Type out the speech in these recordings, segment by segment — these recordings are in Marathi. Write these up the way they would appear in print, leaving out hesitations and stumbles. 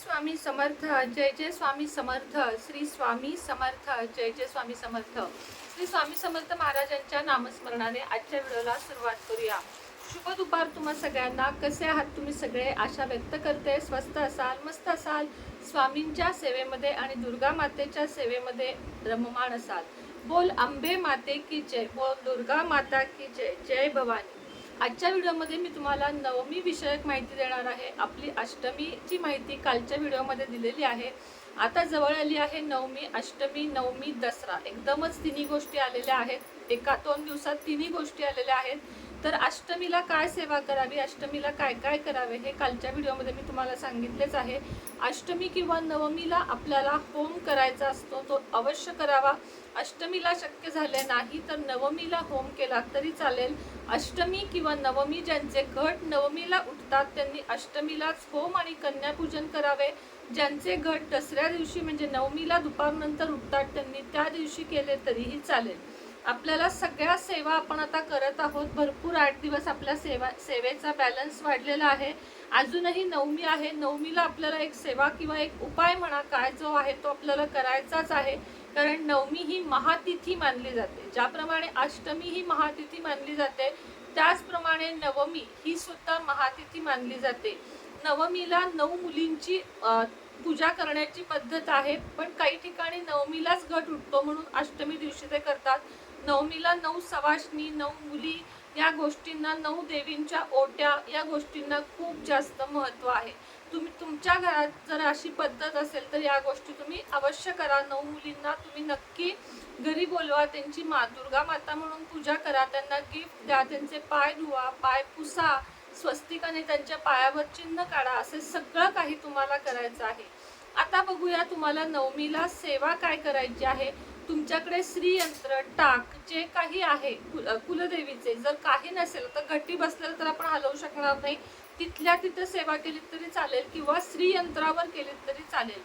स्वामी समर्थ, जय जय स्वामी समर्थ, श्री स्वामी समर्थ, जय जय स्वामी समर्थ. श्री स्वामी समर्थ महाराजांच्या नामस्मरणाने आजच्या व्हिडिओला सुरुवात करूया. शुभ दुपार तुम्हा सगळ्यांना. कसे आहात तुम्ही सगळे? आशा व्यक्त करते स्वस्त असाल, मस्त असाल, स्वामींच्या सेवेमध्ये आणि दुर्गा मातेच्या सेवेमध्ये रममाण असाल. बोल अंबे माते की जय, बोल दुर्गा माता की जय, जय भवानी. आजच्या व्हिडिओमध्ये मी तुम्हाला नवमी विषयक माहिती देणार आहे. आपली अष्टमीची माहिती कालच्या व्हिडिओमध्ये दिलेली आहे. आता जवळ आली आहे नवमी, अष्टमी, नवमी, दसरा. एकदमच तिन्ही गोष्टी आलेल्या आहेत. एका 2 दिवसात तिन्ही गोष्टी आलेल्या आहेत. तर अष्टमीला काय सेवा करावी, अष्टमीला काय काय करावे हे कालच्या व्हिडिओमध्ये मी तुम्हाला सांगितलेच आहे. अष्टमी किंवा नवमीला आपल्याला होम करायचा असतो, तो अवश्य करावा. अष्टमीला शक्य झाले नाही तर नवमीला होम केला तरी चालेल. अष्टमी किंवा नवमी ज्यांचे घट नवमीला उठतात त्यांनी अष्टमीलाच होम आणि कन्यापूजन करावे. ज्यांचे घट दसऱ्या दिवशी म्हणजे नवमीला दुपारनंतर उठतात त्यांनी त्या दिवशी केले तरीही चालेल. आपल्याला सगळ्या सेवा आपण आता करत आहोत. भरपूर 8 दिवस आपल्या सेवेचा बॅलन्स वाढलेला आहे. अजूनही नवमी आहे. नवमीला आपल्याला एक सेवा किंवा एक उपाय म्हणा काय जो आहे तो आपल्याला करायचाच आहे. कारण नवमी ही महातिथी मानली जाते. ज्याप्रमाणे अष्टमी ही महातिथी मानली जाते त्याचप्रमाणे नवमी ही सुद्धा महातिथी मानली जाते. नवमीला 9 मुलींची पूजा करण्याची पद्धत आहे. पण काही ठिकाणी नवमीलाच घट उठतो म्हणून अष्टमी दिवशी ते करतात. नवमीला 9 सवाष्णी, 9 मुली या गोष्टींना, 9 देवींच्या ओट्या या गोष्टींना खूप जास्त महत्त्व आहे. तुम्ही तुमच्या घरात जर अशी पद्धत असेल तर या गोष्टी तुम्ही अवश्य करा. 9 मुलींना तुम्ही नक्की घरी बोलवा, त्यांची दुर्गा माता म्हणून पूजा करा, त्यांना गिफ्ट द्या, त्यांचे पाय धुवा, पाय पुसा, स्वस्तिकाने त्यांच्या पायावर चिन्ह काढा. असे सगळं काही तुम्हाला करायचं आहे. आता बघूया तुम्हाला नवमीला सेवा काय करायची आहे. तुमच्याकडे श्रीयंत्र, टाक जे काही आहे कुलदेवीचे जर काही नसेल तर घटी बसलेलं तर आपण हलवू शकणार नाही. तिथल्या तिथं सेवा केली तरी चालेल किंवा श्रीयंत्रावर केली तरी चालेल.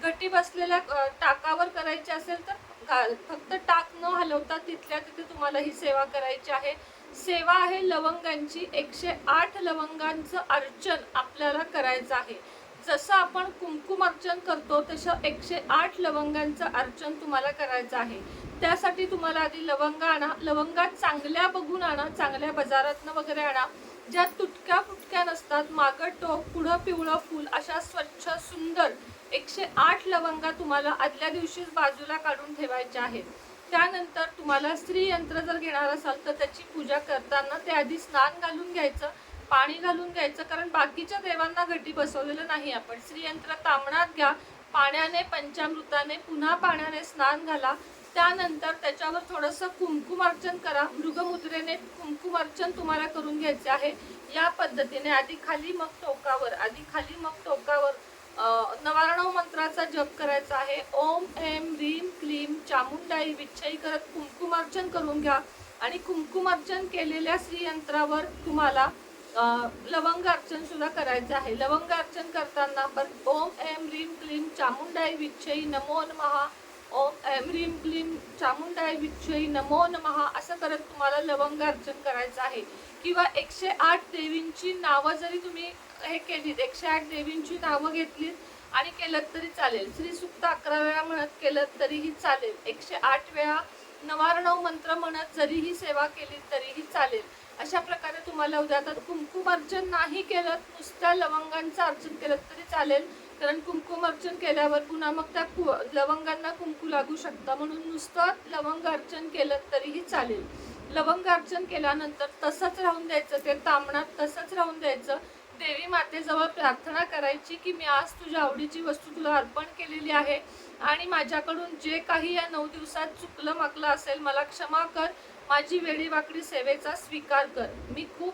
घटी बसलेल्या टाकावर करायची असेल तर फक्त टाक न हलवता तिथल्या तिथे तुम्हाला ही सेवा करायची आहे. सेवा आहे लवंगांची. 108 लवंगांचं अर्चन आपल्याला करायचं आहे. जसं आपण कुंकुम अर्चन करतो तसं 108 लवंगांचं अर्चन तुम्हाला करायचं आहे. त्यासाठी तुम्हाला आधी लवंगा आणा. लवंगा चांगल्या बघून आणा, चांगल्या बाजारातनं वगैरे आणा. ज्या तुटक्या फुटक्या नसतात, मागं टोक पुढं पिवळं फूल, अशा स्वच्छ सुंदर 108 लवंगा तुम्हाला आदल्या दिवशीच बाजूला काढून ठेवायच्या आहेत. त्यानंतर तुम्हाला श्रीयंत्र जर घेणार असाल तर त्याची पूजा करताना ते आधी स्नान घालून घ्यायचं, पाणी घालून घ्यायचं. कारण बाकीच्या देवांना घटी बसवलेलं नाही आपण. श्रीयंत्र तामणात घ्या, पाण्याने पंचामृताने पुन्हा पाण्याने स्नान घाला. त्यानंतर त्याच्यावर थोडंसं कुंकुम अर्चन करा. मृगमुद्रेने कुंकुम अर्चन तुम्हाला करून घ्यायचे आहे. या पद्धतीने आधी खाली मग टोकावर, आधी खाली मग टोकावर नवारणव मंत्राचा जप करायचा आहे. ओम ऐं ह्रीं क्लीं चामुंडाई विच्छई करत कुंकुम अर्चन करून घ्या. आणि कुंकुम अर्चन केलेल्या श्रीयंत्रावर तुम्हाला लवंग अर्चन सुद्धा करायचं आहे. लवंग अर्चन करताना पण ओम ऐं ह्रीं क्लीं चामुंडाई विच्छई नमो नमः, ओम ऐं ह्रीं क्लीं चामुंडाई विच्छई नमो नमः असं करत तुम्हाला लवंग अर्चन करायचं आहे. किंवा 108 देवींची नावं जरी तुम्ही हे केलीत, 108 देवींची नावं घेतलीत आणि केलं तरी चालेल. श्रीसुक्त 11 वेळा म्हणत केलं तरीही चालेल. 108 वेळा नवारणव मंत्र म्हणत जरीही सेवा केली तरीही चालेल. अशा प्रकारे तुम्हाला उद्या तर कुंकुम अर्चन नाही केलं, नुसत्या लवंगांचं अर्चन केलं तरी चालेल. कारण कुंकुम अर्चन केल्यावर पुन्हा मग त्या लवंगांना कुंकू लागू शकतं, म्हणून नुसतं लवंग अर्चन केलं तरीही चालेल. लवंग अर्चन केल्यानंतर तसंच राहून द्यायचं, ते तामणात तसंच राहून द्यायचं. देवी मातेजवळ प्रार्थना करायची की मी आज तुझ्या आवडीची वस्तू तुला अर्पण केलेली आहे आणि माझ्याकडून जे काही या 9 दिवसात चुकलं माकलं असेल मला क्षमा कर. माझी वेडीवाकडी सेवेचा स्वीकार कर. मी खूप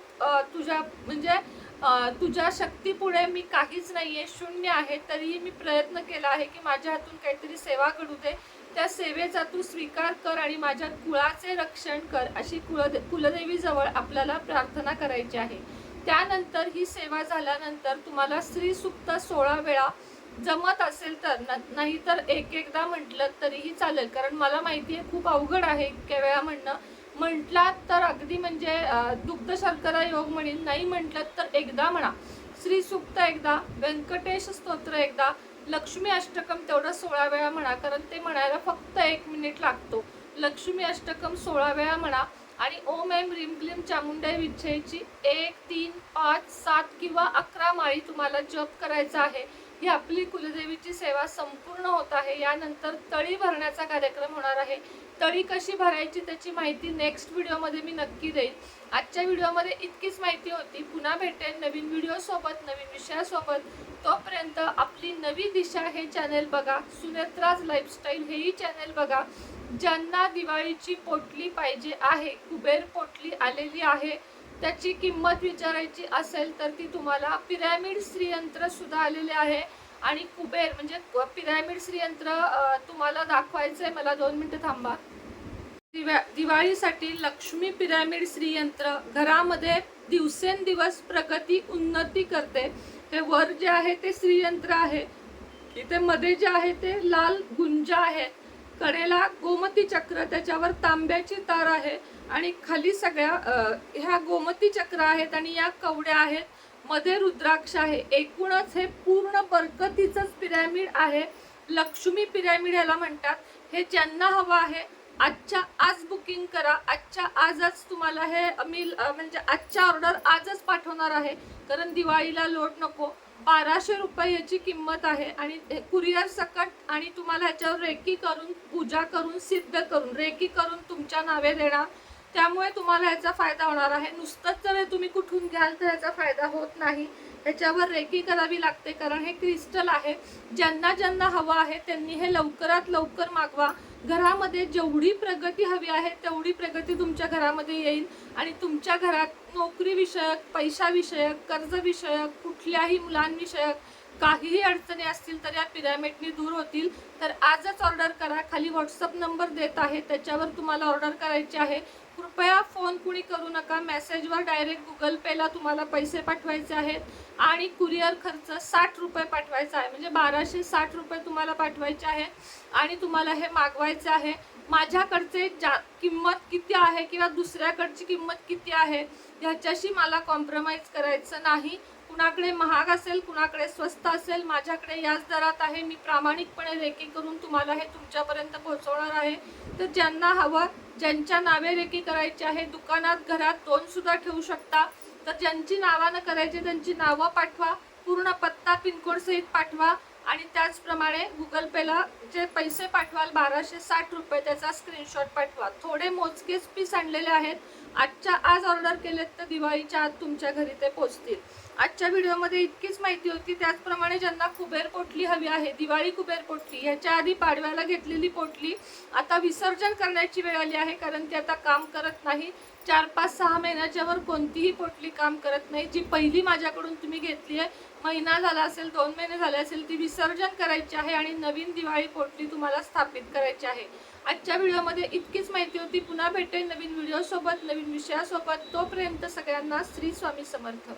तुझ्या शक्तीपुढे मी काहीच नाहीये, शून्य आहे. तरीही मी प्रयत्न केला आहे की माझ्या हातून काहीतरी सेवा घडू दे. त्या सेवेचा तू स्वीकार कर आणि माझ्या कुळाचे रक्षण कर. अशी कुलदेवीजवळ आपल्याला प्रार्थना करायची आहे. त्यानंतर ही सेवा झाल्यानंतर तुम्हाला श्रीसुक्त 16 वेळा जमत असेल तर, नाही तर एकदा म्हटलं तरीही चालेल. कारण मला माहिती आहे खूप अवघड आहे इतक्या वेळा म्हणणं. म्हटलात तर अगदी म्हणजे दुग्ध शर्करा योग म्हणेन, नाही म्हटलं तर एकदा म्हणा. श्री सूक्त एकदा, व्यंकटेश स्तोत्र एकदा, लक्ष्मी अष्टकम तेवढं 16 वेळा म्हणा, कारण ते म्हणायला फक्त 1 मिनिट लागतो. लक्ष्मी अष्टकम 16 वेळा म्हणा आणि ओम ऐं ह्रीं क्लीं चामुंडाय विद्येची 1, 3, 5, 7 किंवा 11 माळी तुम्हाला जप करायचा आहे. ही आपली कुलदेवीची सेवा संपूर्ण होत आहे. यानंतर तळी भरण्याचा कार्यक्रम होणार आहे. तळी कशी भरायची त्याची माहिती नेक्स्ट व्हिडिओमध्ये मी नक्की देईन. आजच्या व्हिडिओमध्ये इतकीच माहिती होती. पुन्हा भेटेन नवीन व्हिडिओसोबत, नवीन विषयासोबत. तोपर्यंत आपली नवी दिशा हे चॅनेल बघा, सुनेत्राज लाईफस्टाईल हेही चॅनेल बघा. ज्यांना दिवाळीची पोटली पाहिजे आहे, कुबेर पोटली आलेली आहे, त्याची किंमत विचारायची असेल तर ती तुम्हाला पिरॅमिड श्रीयंत्र सुद्धा आलेले आहे. आणि कुबेर म्हणजे पिरॅमिड श्रीयंत्र तुम्हाला दाखवायचं आहे. मला 2 मिनिटं थांबा. दिवाळीसाठी लक्ष्मी पिरॅमिड श्रीयंत्र घरामध्ये दिवसेंदिवस प्रगती उन्नती करते. हे वर जे आहे ते श्रीयंत्र आहे, इथे मध्ये जे आहे ते लाल गुंजा आहे, कडेला गोमती चक्र, त्याच्यावर तांब्याची तार आहे आणि खाली सगळ्या ह्या गोमती चक्र आहेत आणि या कवड्या आहेत, मध्ये रुद्राक्ष आहे. एकूणच हे पूर्ण बरकतीचंच पिरॅमिड आहे. लक्ष्मी पिरॅमिड याला म्हणतात. हे ज्यांना हवं आहे आजच्या आज बुकिंग करा. आजच्या आजच तुम्हाला हे मी म्हणजे आजच्या ऑर्डर आजच पाठवणार आहे, कारण दिवाळीला लोड नको. 1200 रुपये याची किंमत आहे आणि कुरिअर सकट आणि तुम्हाला ह्याच्यावर रेकी करून, पूजा करून, सिद्ध करून, रेकी करून तुमच्या नावे देणार. त्यामुळे तुम्हाला ह्याचा फायदा होणार आहे. नुसतंच जर तुम्ही कुठून घ्याल तर ह्याचा फायदा होत नाही. ह्याच्यावर रेकी करावी लागते, कारण हे क्रिस्टल आहे. ज्यांना ज्यांना हवं आहे त्यांनी हे लवकरात लवकर मागवा. घरामध्ये जेवढी प्रगती हवी आहे तेवढी प्रगती तुमच्या घरामध्ये येईल आणि तुमच्या घरात नोकरीविषयक, पैशाविषयक, कर्जविषयक, कुठल्याही मुलांविषयक काहीही अडचणी असतील तर या पिरॅमिडनी दूर होतील. तर आजच ऑर्डर करा. खाली व्हॉट्सअप नंबर देत आहे, त्याच्यावर तुम्हाला ऑर्डर करायची आहे. कृपया फोन कुणी करू नका. मेसेजवर डायरेक्ट गुगल पेला तुम्हाला पैसे पाठवायचे आहेत आणि कुरिअर खर्च 60 रुपये पाठवायचा आहे. म्हणजे 1260 रुपये तुम्हाला पाठवायचे आहे आणि तुम्हाला हे मागवायचे आहे. माझ्याकडचे किंमत किती आहे किंवा दुसऱ्याकडची किंमत किती आहे ह्याच्याशी मला कॉम्प्रोमाइज करायचं नाही. कुणाकडे महाग असेल, कुणाकडे स्वस्त असेल, माझ्याकडे याच दरात आहे. मी प्रामाणिकपणे रेकी करून तुम्हाला हे तुमच्यापर्यंत पोहोचवणार आहे. तर ज्यांना हवं, ज्यांच्या नावे रेकी करायची आहे, दुकानात, घरात 2 सुद्धा ठेवू शकता. तर ज्यांची नावानं करायची त्यांची नावं पाठवा, पूर्ण पत्ता पिनकोड सहित पाठवा आणि त्याचप्रमाणे गुगल पेला जे पैसे पाठवाल 1260 रुपये त्याचा स्क्रीनशॉट पाठवा. थोडे मोजकेच पीस आणलेले आहेत. आजच्या आज ऑर्डर केलेत तर दिवाळीच्या आत तुमच्या घरी ते पोचतील. आजच्या व्हिडिओमध्ये इतकीच माहिती होती. त्याचप्रमाणे ज्यांना कुबेर पोटली हवी आहे, दिवाळी कुबेर पोटली, ह्याच्या आधी पाडव्याला घेतलेली पोटली आता विसर्जन करण्याची वेळ आली आहे, कारण ती आता काम करत नाही. 4, 5, 6 महिन्याच्या वर कोणतीही पोटली काम करत नाही. जी पहिली माझ्याकडून तुम्ही घेतली आहे, महिना झाला असेल, 2 महिने झाले असेल, ती विसर्जन करायची आहे आणि नवीन दिवाळी पोटली तुम्हाला स्थापित करायची आहे. आजच्या व्हिडिओमध्ये इतकीच माहिती होती. पुन्हा भेटेन नवीन व्हिडिओसोबत, नवीन विषयासोबत. तोपर्यंत सगळ्यांना श्री स्वामी समर्थ.